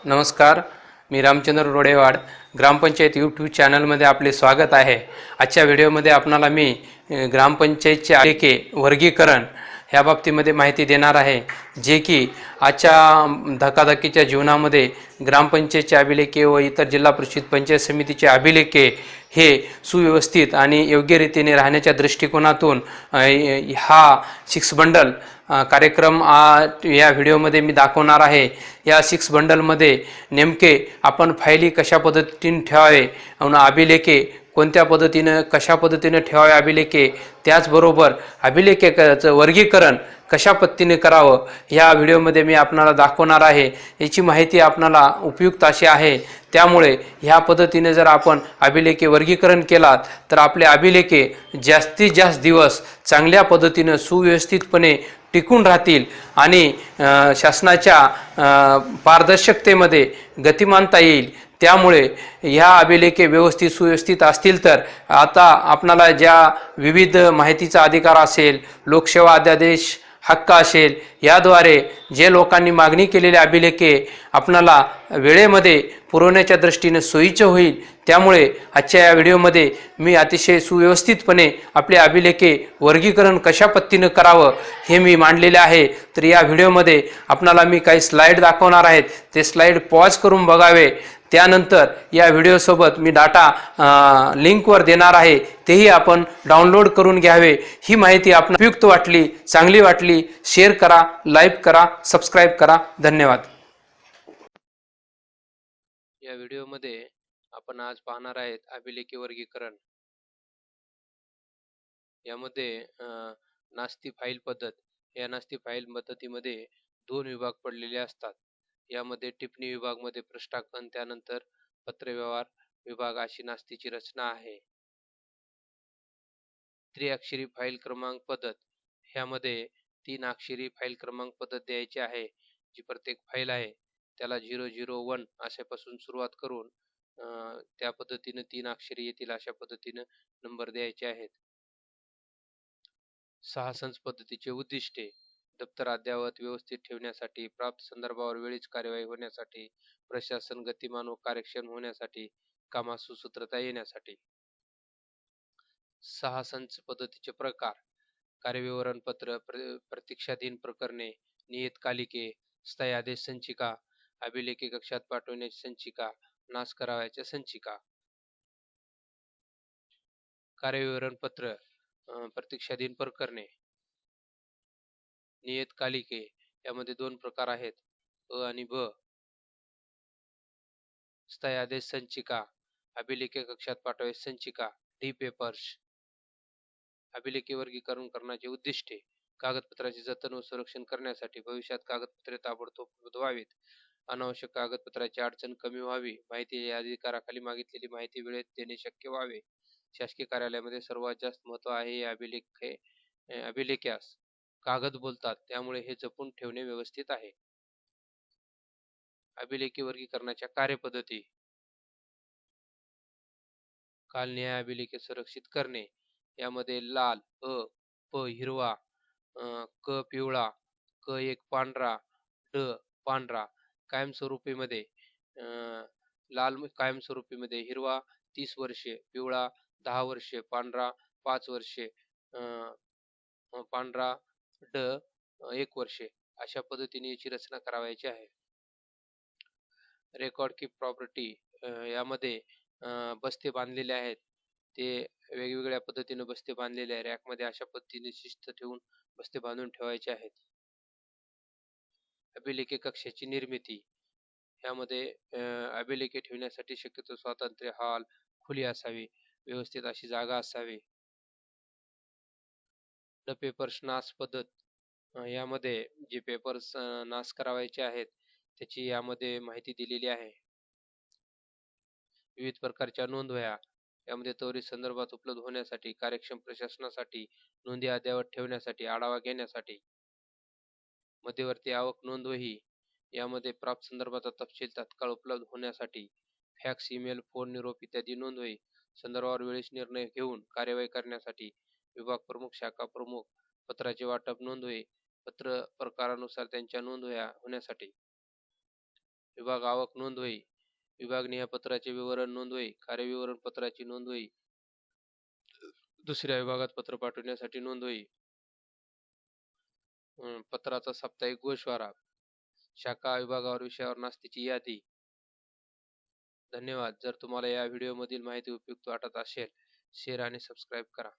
नमस्कार, मी रामचंद्र रोडेवाड ग्रामपंचायत यूट्यूब चॅनलमध्ये आपले स्वागत आहे। आजच्या व्हिडिओमध्ये आपणाला मी ग्रामपंचायतचे आलेखे वर्गीकरण ह्या बाबतीमध्ये माहिती देणार आहे, जे की आजच्या धकाधकीच्या जीवनामध्ये ग्रामपंचायतचे अभिलेखे व इतर जिल्हा परिषद पंचायत समितीचे अभिलेखे हे सुव्यवस्थित आणि योग्य रीतीने राहण्याच्या दृष्टिकोनातून हा 6 बंडल कार्यक्रम या व्हिडिओमध्ये मी दाखवणार आहे। या 6 बंडलमध्ये नेमके आपण फायली कशा पद्धतीने ठेवावे, अभिलेखे कोणत्या पद्धतीने कशा पद्धतीने ठेवावे अभिलेखे, त्याचबरोबर अभिलेखाचं वर्गीकरण कशा पद्धतीने करावं या व्हिडिओमध्ये मी आपणाला दाखवणार आहे। याची माहिती आपणाला उपयुक्त अशी आहे, त्यामुळे ह्या पद्धतीने जर आपण अभिलेखे वर्गीकरण केलात तर आपले अभिलेखे जास्तीत जास्त दिवस चांगल्या पद्धतीने सुव्यवस्थितपणे टिकून राहतील आणि शासनाच्या पारदर्शकतेमध्ये गतिमानता येईल। त्यामुळे ह्या अभिलेखे व्यवस्थित सुव्यवस्थित असतील तर आता आपणाला ज्या विविध माहितीचा अधिकार असेल, लोकसेवा अध्यादेश हक्क असेल, याद्वारे जे लोकांनी मागणी केलेले अभिलेखे आपणाला वेळेमध्ये पुरवण्याच्या दृष्टीने सोयीचे होईल। त्यामुळे आजच्या या व्हिडिओमध्ये मी अतिशय सुव्यवस्थितपणे आपले अभिलेखे वर्गीकरण कशा पद्धतीने करावं हे मी मांडलेले आहे। तर या व्हिडिओमध्ये आपणाला मी काही स्लाइड दाखवणार आहेत, ते स्लाइड पॉज करून बघावे। त्यानंतर या व्हिडिओसोबत मी डाटा लिंकवर देणार आहे, तेही आपण डाउनलोड करून घ्यावे। ही माहिती आपणाला उपयुक्त वाटली, चांगली वाटली, शेअर करा, लाईक करा, सबस्क्राईब करा। धन्यवाद। या व्हिडिओमध्ये आपण आज पाहणार आहेत अभिलेखे वर्गीकरण। यामध्ये नास्ती फाईल पद्धत, या नास्ती फाईल पद्धतीमध्ये 2 विभाग पडलेले असतात। यामध्ये टिप्पणी विभाग मध्ये पृष्ठांकन, त्यानंतर पत्रव्यवहार विभाग अशी नास्तीची रचना आहे। त्रिअक्षरी फाईल क्रमांक पद्धत, ह्यामध्ये 3 अक्षरी फाईल क्रमांक पद्धत द्यायची आहे। जी प्रत्येक फाईल आहे त्याला 001 अशापासून सुरुवात करून त्या पद्धतीने 3 अक्षरी येतील अशा पद्धतीने नंबर द्यायचे आहेत। 6 संच पद्धतीचे उद्दिष्टे: दप्तर अद्ययावत व्यवस्थित ठेवण्यासाठी, प्राप्त संदर्भावर वेळीच कार्यवाही होण्यासाठी, प्रशासन गतिमान व कार्यक्षम होण्यासाठी, कामात सुसूत्रता येण्यासाठी। 6 संच पद्धतीचे प्रकार: कार्यविवरण पत्र, प्रतीक्षाधीन प्रकरणे, नियतकालिके, स्थायी आदेश संचिका, अभिलेखे कक्षात पाठवण्याची संचिका, नाश करावयाच्या संचिका। कार्यविवरण पत्र, प्रतीक्षाधीन प्रकरणे, नियतकालिके, यामध्ये 2 प्रकार आहेत, अ आणि ब। स्थायी आदेश संचिका, अभिलेखे कक्षात पाठवायची संचिका, डी पेपर्स। अभिलेखे वर्गीकरण करण्याचे उद्दिष्टे: कागदपत्राचे जतन व संरक्षण करण्यासाठी, भविष्यात कागदपत्रे ताबडतोब उपलब्ध व्हावीत, अनावश्यक कागदपत्राची अडचण कमी व्हावी, माहिती अधिकाराखाली मागितलेली माहिती वेळेत देणे शक्य व्हावे। शासकीय कार्यालयामध्ये सर्वात जास्त महत्त्व आहे अभिलेख्यास कागद बोलतात, त्यामुळे हे जपून ठेवणे व्यवस्थित आहे। अभिलेखे वर्गीकरणाच्या कार्यपद्धती: कालनिहाय अभिलेखे संरक्षित करणे। यामध्ये लाल, प हिरवा, क पिवळा, क1 पांढरा, पांढरा। कायमस्वरूपीमध्ये लाल कायमस्वरूपीमध्ये हिरवा 30 वर्षे, पिवळा 10 वर्षे, पांढरा 5 वर्षे, पांढरा 1 वर्षे अशा पद्धतीने याची रचना करावयाची आहे। रेकॉर्ड कीप प्रॉपर्टी, यामध्ये बस्ते बांधलेले आहेत, ते वेगवेगळ्या पद्धतीने बस्ते बांधलेले आहे। रॅकमध्ये अशा पद्धतीने शिस्त ठेवून बस्ते बांधून ठेवायचे आहेत। अभिलेखे कक्षाची निर्मिती, यामध्ये अभिलेखे ठेवण्यासाठी शक्यतो स्वातंत्र्य हॉल, खुली असावी, व्यवस्थित अशी जागा असावी। द पेपर्स नाश पद्धत, यामध्ये जे पेपर्स नाश करावायचे आहेत त्याची यामध्ये माहिती दिलेली आहे। विविध प्रकारच्या नोंदवह्या, यामध्ये त्वरित संदर्भात उपलब्ध होण्यासाठी, कार्यक्षम प्रशासनासाठी, नोंदी अद्ययावत ठेवण्यासाठी, आढावा घेण्यासाठी। मध्यवर्ती आवक नोंदवही, यामध्ये प्राप्त संदर्भाचा तपशील तात्काळ उपलब्ध होण्यासाठी, फॅक्स, ईमेल, फोन निरोप इत्यादी नोंदवही, संदर्भावर वेळीच निर्णय घेऊन कार्यवाही करण्यासाठी, विभाग प्रमुख, शाखा प्रमुख, पत्राचे वाटप नोंदवही, पत्र प्रकारानुसार त्यांच्या नोंदवह्या होण्यासाठी। विभाग आवक नोंदवही, विभाग नियापत्राचे विवरण नोंदवही, कार्यविवरण पत्राची नोंदवही, दुसऱ्या विभागात पत्र पाठवण्यासाठी नोंदवही, पत्राचा साप्ताहिक गोषवारा, शाखा विभागावर विषयावर नास्तीची यादी. धन्यवाद. जर तुम्हाला या व्हिडिओमधील माहिती उपयुक्त वाटत असेल, शेअर आणि सबस्क्राईब करा.